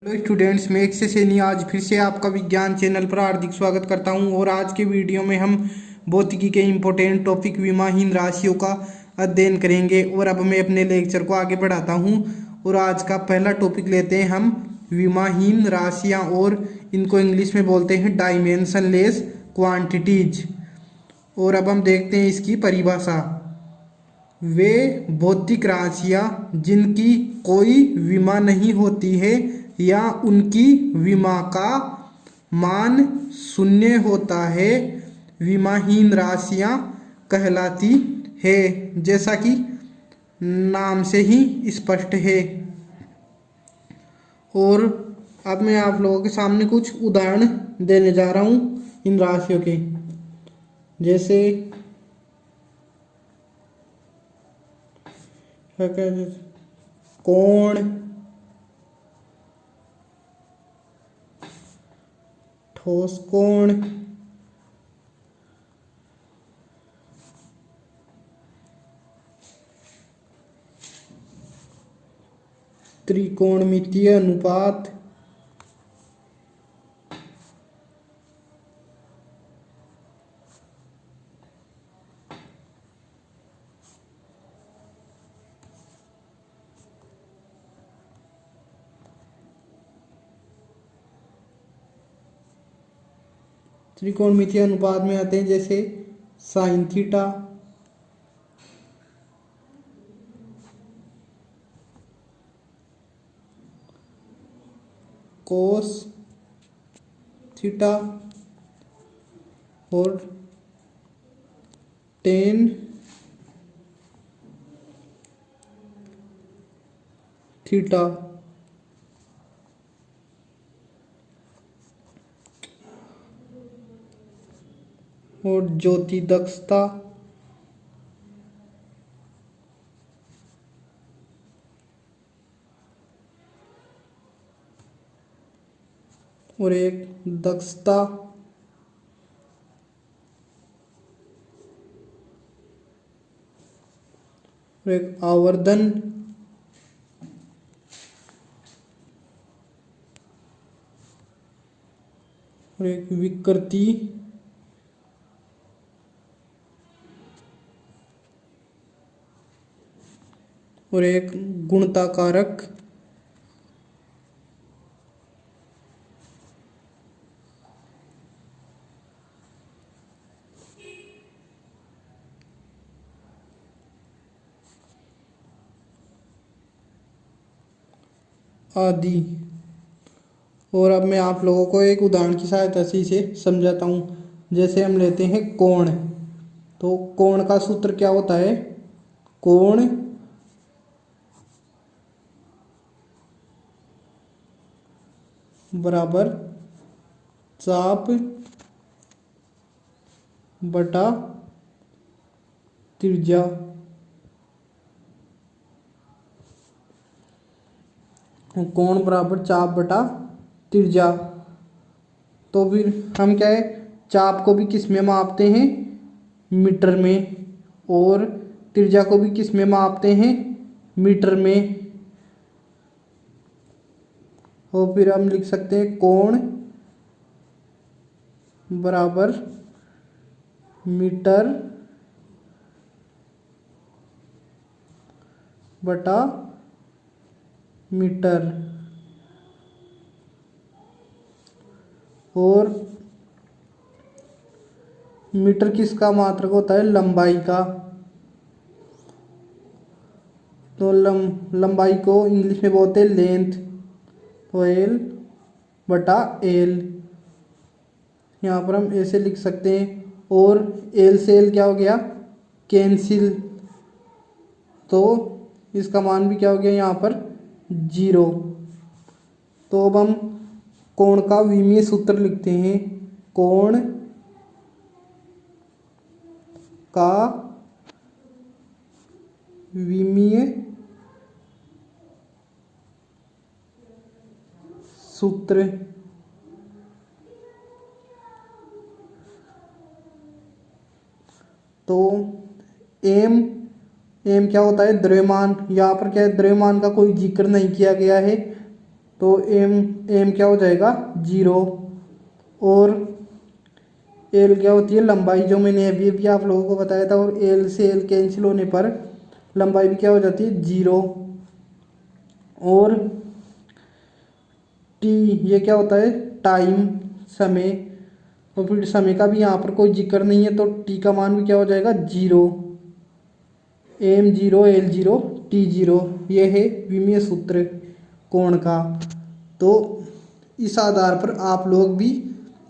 Hello students, मैं एक्से सैनी आज फिर से आपका विज्ञान चैनल पर हार्दिक स्वागत करता हूं। और आज के वीडियो में हम भौतिकी के इम्पोर्टेंट टॉपिक विमाहीन राशियों का अध्ययन करेंगे। और अब मैं अपने लेक्चर को आगे बढ़ाता हूं और आज का पहला टॉपिक लेते हैं हम विमाहीन राशियां, और इनको इंग्लिश में बोलते हैं डायमेंशनलेस क्वांटिटीज। और अब हम देखते हैं इसकी परिभाषा। वे भौतिक राशियां जिनकी कोई विमा नहीं होती है या उनकी विमा का मान शून्य होता है, विमाहीन राशियां कहलाती है, जैसा कि नाम से ही स्पष्ट है। और अब मैं आप लोगों के सामने कुछ उदाहरण देने जा रहा हूं इन राशियों के। जैसे कोण, ठोस कोण, त्रिकोणमितीय अनुपात, त्रिकोणमितीय अनुपात में आते हैं जैसे साइन थीटा, कोस थीटा और टेन थीटा। और ज्योति दक्षता, और एक दक्षता, और एक आवर्धन, और एक विकृति, और एक गुणता कारक, आदि। और अब मैं आप लोगों को एक उदाहरण की सहायता से इसे समझाता हूँ। जैसे हम लेते हैं कोण, तो कोण का सूत्र क्या होता है? कोण बराबर चाप बटा त्रिज्या। कोण बराबर चाप बटा त्रिज्या। तो फिर हम क्या है, चाप को भी किस में मापते हैं? मीटर में। और त्रिज्या को भी किस में मापते हैं? मीटर में। और फिर हम लिख सकते हैं कोण बराबर मीटर बटा मीटर। और मीटर किसका मात्रक होता है? लंबाई का। तो लंबाई को इंग्लिश में बोलते हैं लेंथ। तो एल बटा एल, यहाँ पर हम ऐसे लिख सकते हैं। और एल से एल क्या हो गया? कैंसिल। तो इसका मान भी क्या हो गया यहाँ पर? 0। तो अब हम कोण का विमीय सूत्र लिखते हैं। कोण का विमीय सूत्र। तो एम क्या होता है? द्रव्यमान। यहाँ पर क्या है, द्रव्यमान का कोई जिक्र नहीं किया गया है। तो एम एम क्या हो जाएगा 0। और एल क्या होती है लंबाई, जो मैंने अभी अभी आप लोगों को बताया था। और एल से एल कैंसिल होने पर लंबाई भी क्या हो जाती है 0। और टी ये क्या होता है टाइम, समय। और फिर समय का भी यहाँ पर कोई जिक्र नहीं है, तो टी का मान भी क्या हो जाएगा 0। एम 0 एल 0 टी 0, ये है विमीय सूत्र कोण का। तो इस आधार पर आप लोग भी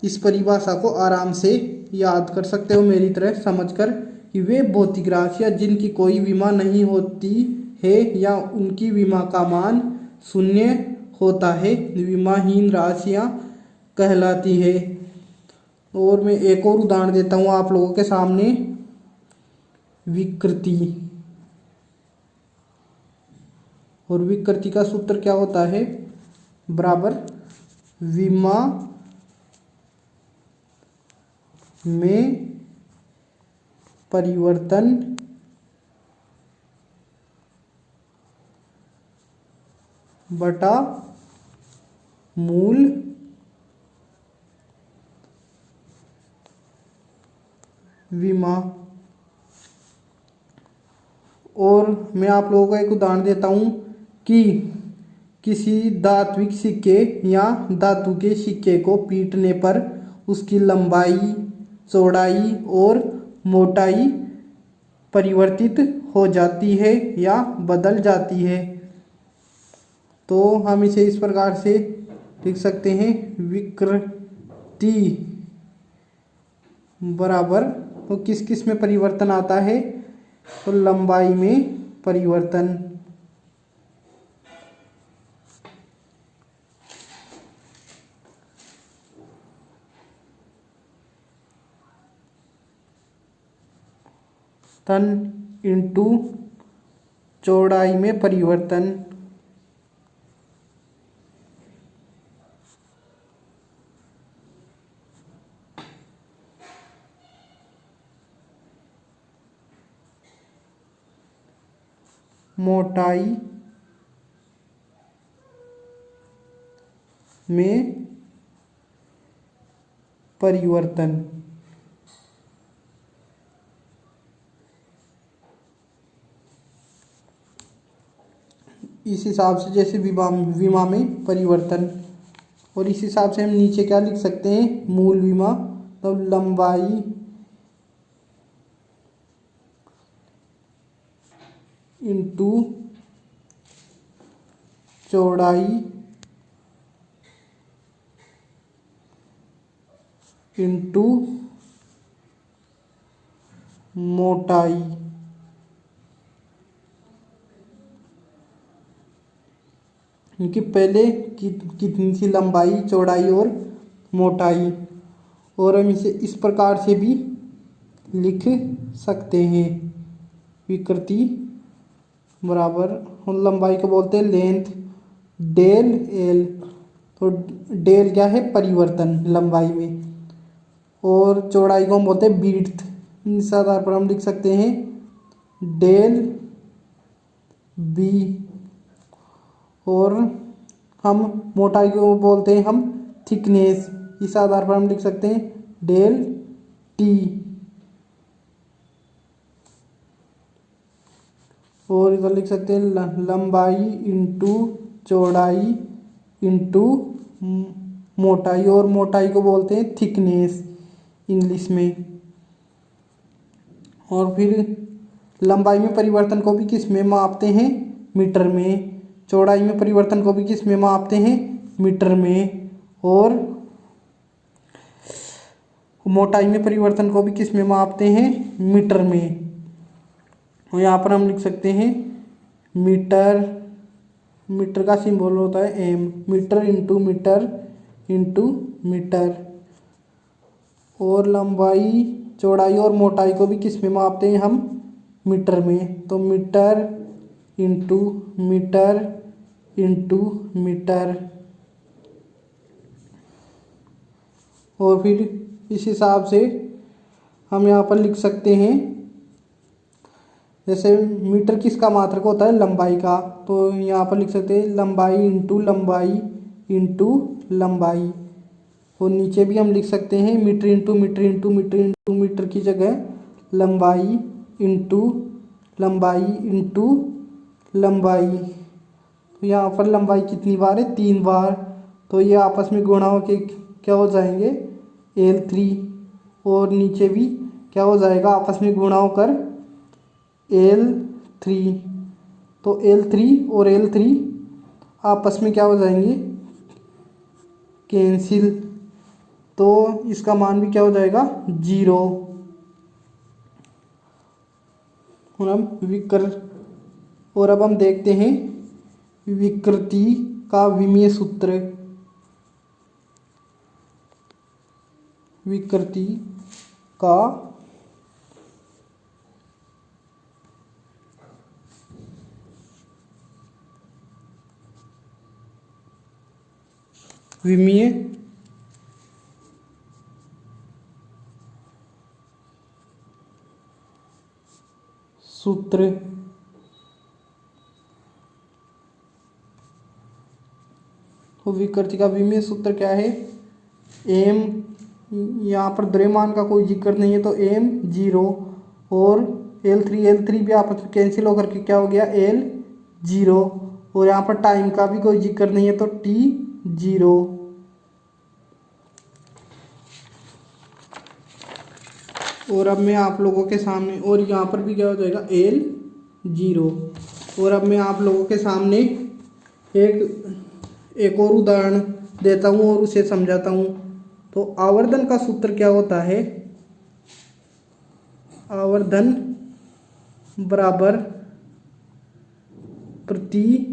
इस परिभाषा को आराम से याद कर सकते हो मेरी तरह समझकर, कि वे भौतिक राशियाँ जिनकी कोई विमा नहीं होती है या उनकी विमा का मान शून्य होता है विमाहीन राशियाँ कहलाती है। और मैं एक और उदाहरण देता हूँ आप लोगों के सामने। विकृति, और विकृति का सूत्र क्या होता है बराबर विमा में परिवर्तन बटा मूल विमा। और मैं आप लोगों को एक उदाहरण देता हूँ कि किसी धात्विक सिक्के या धातु के सिक्के को पीटने पर उसकी लंबाई, चौड़ाई और मोटाई परिवर्तित हो जाती है या बदल जाती है। तो हम इसे इस प्रकार से लिख सकते हैं विकृति बराबर, तो किस किस में परिवर्तन आता है, तो लंबाई में परिवर्तन, तन इंटू चौड़ाई में परिवर्तन, मोटाई में परिवर्तन। इस हिसाब से जैसे विमा में परिवर्तन। और इस हिसाब से हम नीचे क्या लिख सकते हैं मूल विमा, तो लंबाई इंटू चौड़ाई इंटू मोटाई। क्योंकि पहले कितनी सी लंबाई, चौड़ाई और मोटाई। और हम इसे इस प्रकार से भी लिख सकते हैं विकृति बराबर, हम लंबाई को बोलते हैं लेंथ, डेल एल। तो डेल क्या है परिवर्तन लंबाई में, और चौड़ाई को हम बोलते हैं बीड्थ। इस आधार पर हम लिख सकते हैं डेल बी। और हम मोटाई को बोलते हैं हम थिकनेस। इस आधार पर हम लिख सकते हैं डेल टी। और इधर लिख सकते हैं लंबाई इंटू चौड़ाई इंटू मोटाई, और मोटाई को बोलते हैं थिकनेस इंग्लिश में। और फिर लंबाई में परिवर्तन को भी किस में मापते हैं मीटर में, चौड़ाई में परिवर्तन को भी किस में मापते हैं मीटर में, और मोटाई में परिवर्तन को भी किस में मापते हैं मीटर में। और यहाँ पर हम लिख सकते हैं मीटर, मीटर का सिंबल होता है M, metre into metre into metre. और लंबाई, चौड़ाई और मोटाई को भी किस में मापते हैं हम मीटर में, तो metre into metre into metre. और फिर इस हिसाब से हम यहाँ पर लिख सकते हैं, जैसे मीटर किसका मात्रक होता है लंबाई का, तो यहाँ पर लिख सकते हैं लंबाई इंटू लंबाई इंटू लंबाई। और नीचे भी हम लिख सकते हैं metre into metre into metre into metre की जगह लंबाई इंटू लंबाई इंटू लंबाई। तो यहाँ पर लंबाई कितनी बार है, 3 बार। तो ये आपस में गुणा होके क्या हो जाएंगे, L3। और नीचे भी क्या हो जाएगा, आपस में गुणा होकर L3। तो L3 और L3 आपस में क्या हो जाएंगे, कैंसिल। तो इसका मान भी क्या हो जाएगा, 0। और अब हम देखते हैं विकृति का विमीय सूत्र। विकृति का विमीय सूत्र। तो विकृति का विमीय सूत्र क्या है, m, यहाँ पर द्रव्यमान का कोई जिक्र नहीं है तो m 0 और L3 भी आपस में कैंसिल होकर के क्या हो गया, L 0। और यहाँ पर टाइम का भी कोई जिक्र नहीं है तो T 0। और अब मैं आप लोगों के सामने, और यहाँ पर भी क्या हो जाएगा, L 0। और अब मैं आप लोगों के सामने एक और उदाहरण देता हूँ और उसे समझाता हूँ। तो आवर्धन का सूत्र क्या होता है, आवर्धन बराबर प्रतिबिंब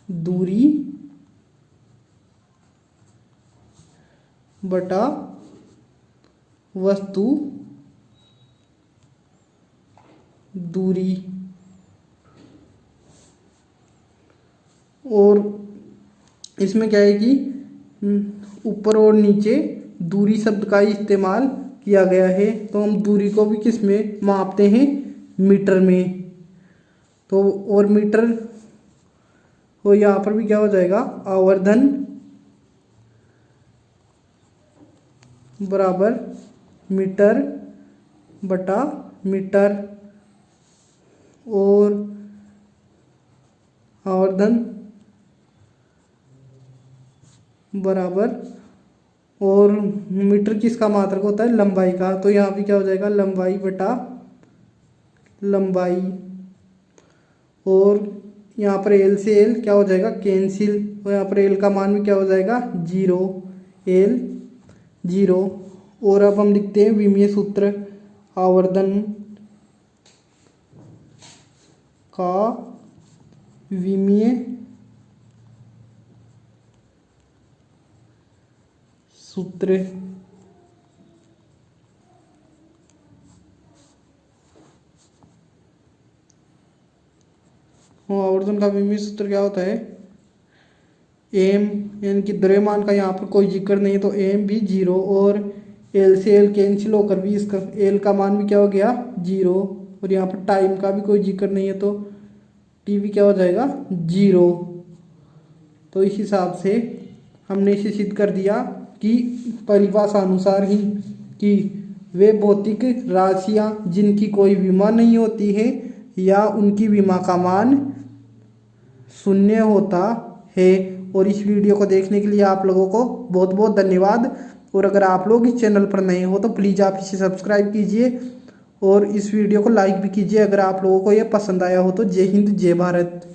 दूरी बटा वस्तु दूरी। और इसमें क्या है कि ऊपर और नीचे दूरी शब्द का ही इस्तेमाल किया गया है। तो हम दूरी को भी किस में मापते हैं, मीटर में। तो और मीटर, और यहाँ पर भी क्या हो जाएगा, आवर्धन बराबर मीटर बटा मीटर। और आवर्धन बराबर, और मीटर किसका मात्रक होता है, लंबाई का। तो यहाँ भी क्या हो जाएगा, लंबाई बटा लंबाई। और यहाँ पर L से L क्या हो जाएगा, कैंसिल। और यहाँ पर L का मान भी क्या हो जाएगा, 0, L 0। और अब हम लिखते हैं विमीय सूत्र, आवर्धन का विमीय सूत्र। आवर्धन का विमीय सूत्र क्या होता है, m, यानी कि द्रव्यमान का यहाँ पर कोई जिक्र नहीं है तो m भी 0। और L से L कैंसिल होकर भी इसका L का मान भी क्या हो गया, 0। और यहाँ पर टाइम का भी कोई जिक्र नहीं है तो T भी क्या हो जाएगा, 0। तो इस हिसाब से हमने इसे सिद्ध कर दिया कि परिभाषा अनुसार ही कि वे भौतिक राशियाँ जिनकी कोई विमा नहीं होती है या उनकी विमा का मान 0 होता है। और इस वीडियो को देखने के लिए आप लोगों को बहुत बहुत धन्यवाद। और अगर आप लोग इस चैनल पर नए हो तो प्लीज़ आप इसे सब्सक्राइब कीजिए और इस वीडियो को लाइक भी कीजिए अगर आप लोगों को ये पसंद आया हो तो। जय हिंद, जय भारत।